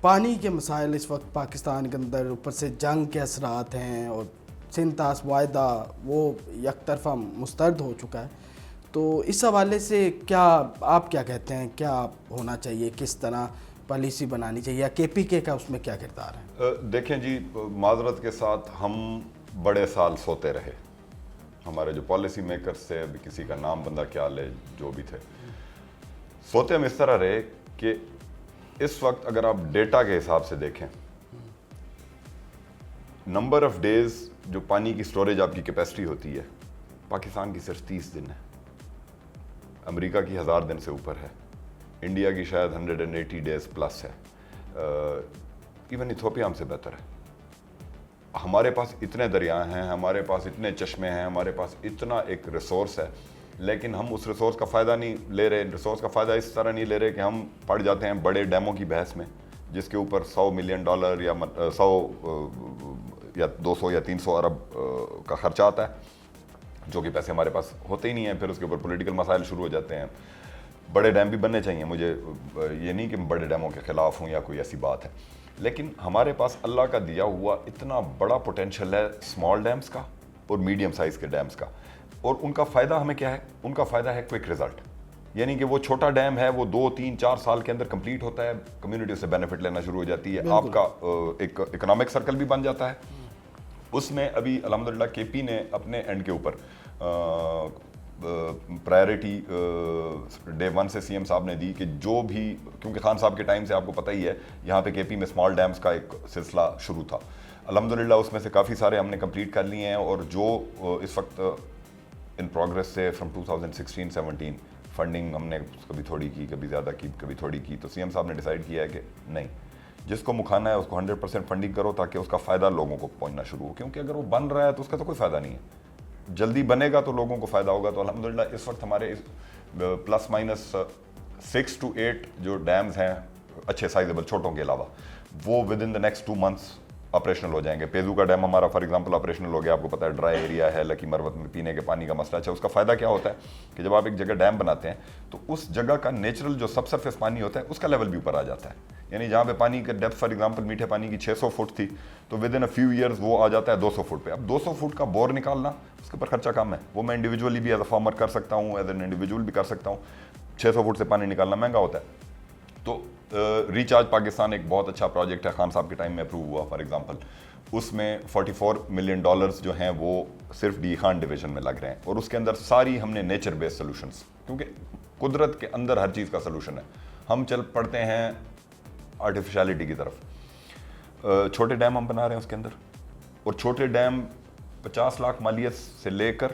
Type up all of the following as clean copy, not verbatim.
پانی کے مسائل اس وقت پاکستان کے اندر، اوپر سے جنگ کے اثرات ہیں اور سنتاس معاہدہ وہ یک طرفہ مسترد ہو چکا ہے، تو اس حوالے سے کیا آپ کیا کہتے ہیں، کیا ہونا چاہیے، کس طرح پالیسی بنانی چاہیے، یا کے پی کے کا اس میں کیا کردار ہے؟ دیکھیں جی، معذرت کے ساتھ ہم بڑے سال سوتے رہے. ہمارے جو پالیسی میکرز تھے، ابھی کسی کا نام بندہ کیا لے، جو بھی تھے، سوتے ہم اس طرح رہے کہ اس وقت اگر آپ ڈیٹا کے حساب سے دیکھیں، نمبر آف ڈیز جو پانی کی سٹوریج آپ کی کیپیسٹی ہوتی ہے، پاکستان کی صرف 30 دن ہے، امریکہ کی 1000 دن سے اوپر ہے، انڈیا کی شاید 180 ڈیز پلس ہے، ایون ایتھوپیا ہم سے بہتر ہے. ہمارے پاس اتنے دریا ہیں، ہمارے پاس اتنے چشمے ہیں، ہمارے پاس اتنا ایک ریسورس ہے، لیکن ہم اس ریسورس کا فائدہ نہیں لے رہے. ریسورس کا فائدہ اس طرح نہیں لے رہے کہ ہم پڑ جاتے ہیں بڑے ڈیموں کی بحث میں، جس کے اوپر $100 ملین یا 100 یا 200 یا 300 ارب کا خرچہ آتا ہے، جو کہ پیسے ہمارے پاس ہوتے ہی نہیں ہیں. پھر اس کے اوپر پولیٹیکل مسائل شروع ہو جاتے ہیں. بڑے ڈیم بھی بننے چاہیے، مجھے یہ نہیں کہ بڑے ڈیموں کے خلاف ہوں یا کوئی ایسی بات ہے، لیکن ہمارے پاس اللہ کا دیا ہوا اتنا بڑا پوٹینشیل ہے اسمال ڈیمز کا اور میڈیم سائز کے ڈیمز کا. اور ان کا فائدہ ہمیں کیا ہے؟ ان کا فائدہ ہے کوئک رزلٹ، یعنی کہ وہ چھوٹا ڈیم ہے، وہ 2 3 4 سال کے اندر کمپلیٹ ہوتا ہے، کمیونٹی سے بینیفٹ لینا شروع ہو جاتی ہے، آپ کا ایک اکنامک سرکل بھی بن جاتا ہے. اس میں ابھی الحمدللہ کے پی نے اپنے اینڈ کے اوپر پرائرٹی ڈے 1 سے سی ایم صاحب نے دی کہ جو بھی، کیونکہ خان صاحب کے ٹائم سے آپ کو پتہ ہی ہے یہاں پہ کے پی میں اسمال ڈیمز کا ایک سلسلہ شروع تھا. الحمدللہ اس میں سے کافی سارے ہم نے کمپلیٹ کر لیے ہیں، اور جو اس وقت ان پروگرس سے فرام 2016-17 فنڈنگ ہم نے کبھی تھوڑی کی، کبھی زیادہ کی، کبھی تھوڑی کی، تو سی ایم صاحب نے ڈیسائیڈ کیا ہے کہ نہیں، جس کو مکھانا ہے اس کو 100% فنڈنگ کرو تاکہ اس کا فائدہ لوگوں کو پہنچنا شروع ہو، کیونکہ اگر وہ بن رہا ہے تو اس کا تو کوئی فائدہ نہیں ہے، جلدی بنے گا تو لوگوں کو فائدہ ہوگا. تو الحمدللہ اس وقت ہمارے پلس مائنس 6 to 8 جو ڈیمز ہیں اچھے سائزیبل چھوٹوں کے علاوہ، وہ within the next 2 months operational ہو جائیں گے. پیزو کا ڈیم ہمارا فار ایگزامپل آپریشنل ہو گیا، آپ کو پتہ ہے ڈرائی ایریا ہے، لکی مروت میں پینے کے پانی کا مسئلہ. اچھا، اس کا فائدہ کیا ہوتا ہے کہ جب آپ ایک جگہ ڈیم بناتے ہیں تو اس جگہ کا نیچرل جو سب سرفیس پانی ہوتا ہے اس کا لیول بھی اوپر آ جاتا ہے. یعنی جہاں پہ پانی کا ڈیپتھ فار ایگزامپل میٹھے پانی کی 600 فٹ تھی تو with in a few years وہ آ جاتا ہے 200 فٹ پہ. اب 200 فٹ کا بور نکالنا اس کے اوپر خرچہ کم ہے، وہ میں انڈیویجولی بھی ایز اے فارمر کر سکتا ہوں، ایز این انڈیویجول بھی کر سکتا ہوں. 600 فٹ سے پانی نکالنا مہنگا ہوتا ہے. تو ریچارج پاکستان ایک بہت اچھا پروجیکٹ ہے، خان صاحب کے ٹائم میں اپروو ہوا فار ایگزامپل. اس میں $44 ملین جو ہیں وہ صرف ڈی خان ڈویژن میں لگ رہے ہیں، اور اس کے اندر ساری ہم نے نیچر بیس سولوشنس، کیونکہ قدرت کے اندر ہر چیز کا سولوشن ہے. ہم چل پڑتے ہیں آرٹیفیشیلٹی کی طرف. چھوٹے ڈیم ہم بنا رہے ہیں اس کے اندر، اور چھوٹے ڈیم 50 لاکھ مالیت سے لے کر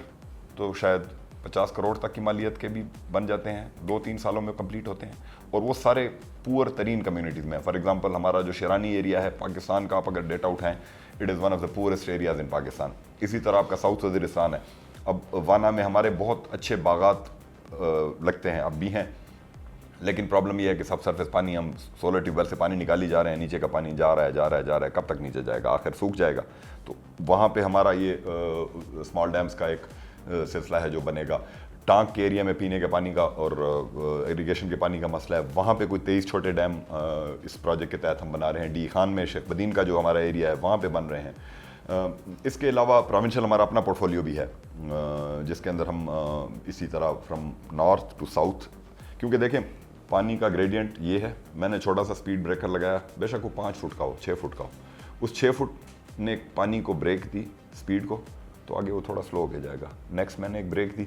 تو شاید 50 کروڑ تک کی مالیت کے بھی بن جاتے ہیں، 2-3 سالوں میں کمپلیٹ ہوتے ہیں، اور وہ سارے پور ترین کمیونٹیز میں. فار ایگزامپل ہمارا جو شیرانی ایریا ہے پاکستان کا، آپ اگر ڈیٹا اٹھائیں، it is one of the poorest areas in Pakistan. اسی طرح آپ کا ساؤتھ وزیرستان ہے. اب وانا میں ہمارے بہت اچھے باغات لگتے ہیں، اب بھی ہیں، لیکن پرابلم یہ ہے کہ سب سرفیس پانی ہم سولر ٹیوب ویل سے پانی نکالی جا رہے ہیں، نیچے کا پانی جا رہا ہے، کب تک نیچے جائے گا؟ آخر سوکھ جائے گا. تو وہاں پہ ہمارا یہ اسمال ڈیمز کا ایک سلسلہ ہے جو بنے گا. ٹانک کے ایریا میں پینے کے پانی کا اور ایریگیشن کے پانی کا مسئلہ ہے، وہاں پہ کوئی 23 چھوٹے ڈیم اس پروجیکٹ کے تحت ہم بنا رہے ہیں. ڈی خان میں شیخ بدین کا جو ہمارا ایریا ہے وہاں پہ بن رہے ہیں. اس کے علاوہ پروونشل ہمارا اپنا پورٹ فولیو بھی ہے، جس کے اندر ہم اسی طرح فرام نارتھ ٹو ساؤتھ، کیونکہ دیکھیں پانی کا گریڈینٹ یہ ہے. میں نے چھوٹا سا اسپیڈ بریکر لگایا، بے شک وہ 5 فٹ کا ہو، 6 فٹ کا ہو، اس 6 فٹ نے پانی کو بریک دی اسپیڈ کو، تو آگے وہ تھوڑا سلو ہو کے جائے گا. نیکسٹ میں نے ایک بریک دی،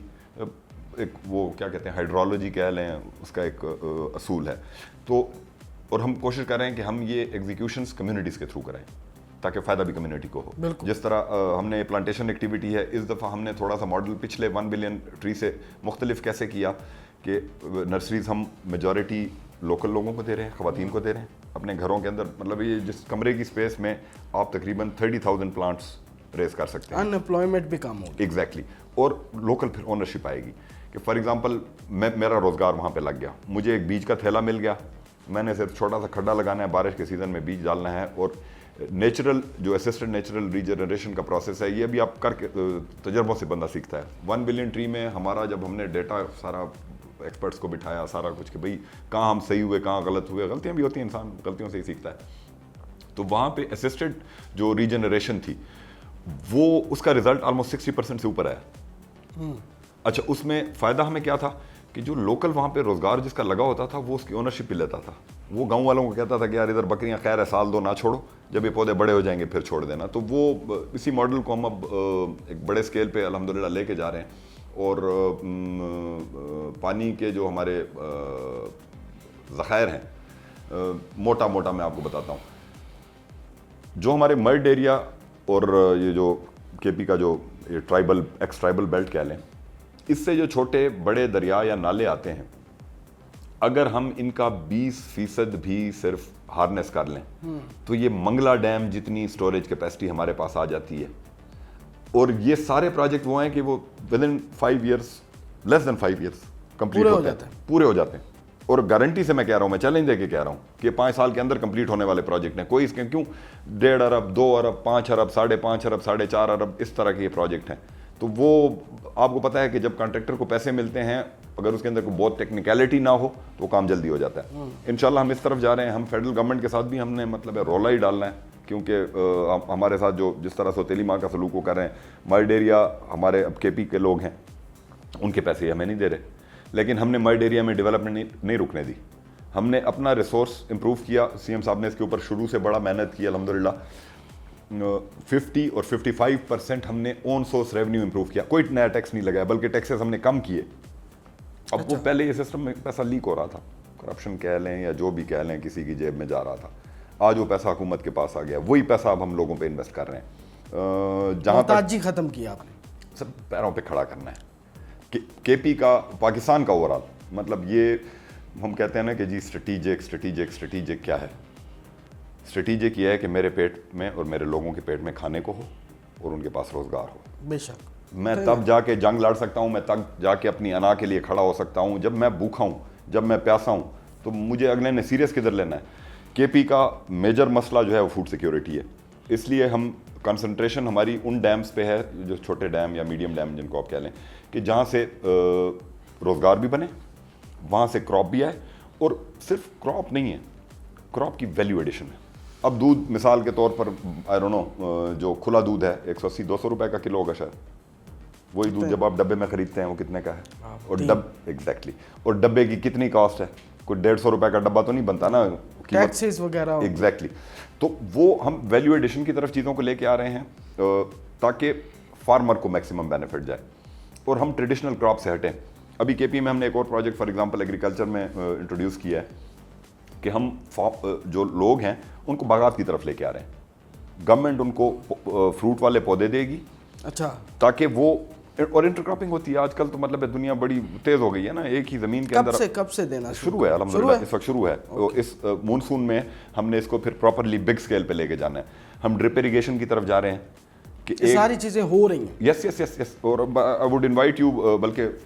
ایک وہ کیا کہتے ہیں ہائیڈرولوجی کہہ لیں، اس کا ایک اصول ہے. تو اور ہم کوشش کر رہے ہیں کہ ہم یہ ایگزیکیوشنس کمیونٹیز کے تھرو کریں تاکہ فائدہ بھی کمیونٹی کو ہو. جس طرح ہم نے پلانٹیشن ایکٹیویٹی ہے، اس دفعہ ہم نے تھوڑا سا ماڈل پچھلے 1 بلین ٹری سے مختلف کیسے کیا کہ نرسریز ہم میجورٹی لوکل لوگوں کو دے رہے ہیں، خواتین کو دے رہے ہیں اپنے گھروں کے اندر. مطلب یہ جس کمرے کی اسپیس میں آپ تقریباً 30,000 پلانٹس ریز کر سکتے ہیں. ان امپلائمنٹ بھی کم ہوگی. ایگزیکٹلی. اور لوکل پھر اونرشپ آئے گی کہ فار ایگزامپل میرا روزگار وہاں پہ لگ گیا، مجھے ایک بیج کا تھیلا مل گیا، میں نے صرف چھوٹا سا کھڈا لگانا ہے، بارش کے سیزن میں بیج ڈالنا ہے. اور نیچرل جو اسسٹڈ نیچرل ریجنریشن کا پروسیس ہے، یہ بھی آپ کر کے تجربوں سے بندہ سیکھتا ہے. 1 بلین ٹری میں ہمارا جب ہم نے ڈیٹا سارا ایکسپرٹس کو بٹھایا سارا کچھ کہ بھئی کہاں ہم صحیح ہوئے کہاں غلط ہوئے, غلطیاں بھی ہوتی ہیں, انسان غلطیوں سے ہی سیکھتا ہے. تو وہاں پہ اسسٹڈ جو ریجنریشن تھی وہ اس کا رزلٹ آلموسٹ 60% سے اوپر آیا. اچھا اس میں فائدہ ہمیں کیا تھا کہ جو لوکل وہاں پہ روزگار جس کا لگا ہوتا تھا وہ اس کی اونرشپ بھی لیتا تھا. وہ گاؤں والوں کو کہتا تھا کہ یار ادھر بکریاں خیر ہے سال 2 نہ چھوڑو, جب یہ پودے بڑے ہو جائیں گے پھر چھوڑ دینا. تو وہ اسی ماڈل کو ہم اب ایک بڑے اسکیل پہ الحمدللہ لے کے جا رہے ہیں. اور پانی کے جو ہمارے ذخائر ہیں موٹا موٹا میں آپ کو بتاتا ہوں, جو ہمارے مرڈ ایریا اور یہ جو کے پی کا جو ٹرائبل ایکس ٹرائبل بیلٹ کہہ لیں, اس سے جو چھوٹے بڑے دریا یا نالے آتے ہیں, اگر ہم ان کا 20% بھی صرف ہارنس کر لیں تو یہ منگلا ڈیم جتنی سٹوریج کیپیسٹی ہمارے پاس آ جاتی ہے. اور یہ سارے پروجیکٹ وہ ہیں کہ وہ ودن 5 ایئرس, لیس دین 5 ایئرس کمپلیٹ ہوتے ہیں, پورے ہو جاتے ہیں. اور گارنٹی سے میں کہہ رہا ہوں, میں چیلنج دے کے کہہ رہا ہوں کہ 5 سال کے اندر کمپلیٹ ہونے والے پروجیکٹ ہیں. کوئی اس کے کیوں 1.5 ارب 2 ارب 5 ارب 5.5 ارب 4.5 ارب اس طرح کے یہ پروجیکٹ ہیں. تو وہ آپ کو پتہ ہے کہ جب کانٹریکٹر کو پیسے ملتے ہیں اگر اس کے اندر کوئی بہت ٹیکنیکلٹی نہ ہو تو وہ کام جلدی ہو جاتا ہے. انشاءاللہ ہم اس طرف جا رہے ہیں. ہم فیڈرل گورنمنٹ کے ساتھ بھی ہم نے مطلب رولا ہی ڈالنا ہے, کیونکہ ہمارے ساتھ جو جس طرح سوتیلی ماں کا سلوک وہ کر رہے ہیں, مرڈ ایریا ہمارے اب کے پی کے لوگ ہیں, ان کے پیسے ہمیں نہیں دے رہے, لیکن ہم نے مرڈ ایریا میں ڈیولپمنٹ نہیں رکنے دی. ہم نے اپنا ریسورس امپروو کیا. سی ایم صاحب نے اس کے اوپر شروع سے بڑا محنت کی الحمدللہ. 50 اور 55% ہم نے اون سورس ریونیو امپروو کیا. کوئی نیا ٹیکس نہیں لگایا بلکہ ٹیکسز ہم نے کم کیے. اب وہ پہلے یہ سسٹم میں پیسہ لیک ہو رہا تھا, کرپشن کہہ لیں یا جو بھی کہہ لیں, کسی کی جیب میں جا رہا تھا. آج وہ پیسہ حکومت کے پاس آ گیا, وہی پیسہ اب ہم لوگوں پہ انویسٹ کر رہے ہیں. جہاں محتاجی ختم کیا آپ نے, سب پیروں پہ کھڑا کرنا ہے. کے پی کا پاکستان کا اوورآل مطلب یہ ہم کہتے ہیں نا کہ جی اسٹریٹیجک کیا ہے. اسٹریٹیجک یہ ہے کہ میرے پیٹ میں اور میرے لوگوں کے پیٹ میں کھانے کو ہو اور ان کے پاس روزگار ہو. بے شک میں تب جا کے جنگ لڑ سکتا ہوں, میں تب جا کے اپنی انا کے لیے کھڑا ہو سکتا ہوں. جب میں بھوکھا ہوں, جب میں پیاسا ہوں, تو مجھے اگلے نے سیریس کدھر لینا ہے. کے پی کا میجر مسئلہ جو ہے وہ فوڈ سیکیورٹی ہے. اس لیے ہم کنسنٹریشن ہماری ان ڈیمز پہ ہے جو چھوٹے ڈیم یا میڈیم ڈیم جن کو آپ کہہ لیں, کہ جہاں سے روزگار بھی بنے, وہاں سے کراپ بھی آئے. اور صرف کراپ نہیں ہے, کراپ کی ویلیو ایڈیشن ہے. اب دودھ مثال کے طور پر آئی ڈونٹ نو جو کھلا دودھ ہے 180-200 روپے کا کلو ہوگا شاید. وہی دودھ جب آپ ڈبے میں خریدتے ہیں وہ کتنے کا ہے, اور ایگزیکٹلی اور ڈبے کی کتنی کاسٹ ہے. کوئی 150 روپے کا ڈبہ تو نہیں بنتا نا, ٹیکسز وغیرہ. ایگزیکٹلی. تو وہ ہم ویلیو ایڈیشن کی طرف چیزوں کو لے کے آ رہے ہیں تاکہ فارمر کو میکسیمم بینیفٹ جائے اور ہم ٹریڈیشنل کراپ سے ہٹیں. ابھی کے پی میں ہم نے ایک اور پروجیکٹ فار ایگزامپل ایگریکلچر میں انٹروڈیوس کیا ہے کہ ہم جو لوگ ہیں ان کو باغات کی طرف لے کے آ رہے ہیں. گورنمنٹ ان کو فروٹ والے پودے دے گی, اچھا, تاکہ وہ اور انٹر کراپنگ ہوتی ہے آج کل. تو مطلب دنیا بڑی تیز ہو گئی ہے نا, ایک ہی زمین کے اندر کب سے دینا شروع ہے الحمدللہ, اس وقت شروع ہے. اس مونسون میں ہم نے اس کو پھر پراپرلی بگ اسکیل پہ لے کے جانا ہے. ہم ڈرپ اریگیشن کی طرف جا رہے ہیں کہ ساری چیزیں ہو رہی ہیں. یس. اور آئی ووڈ انوائٹ یو, بلکہ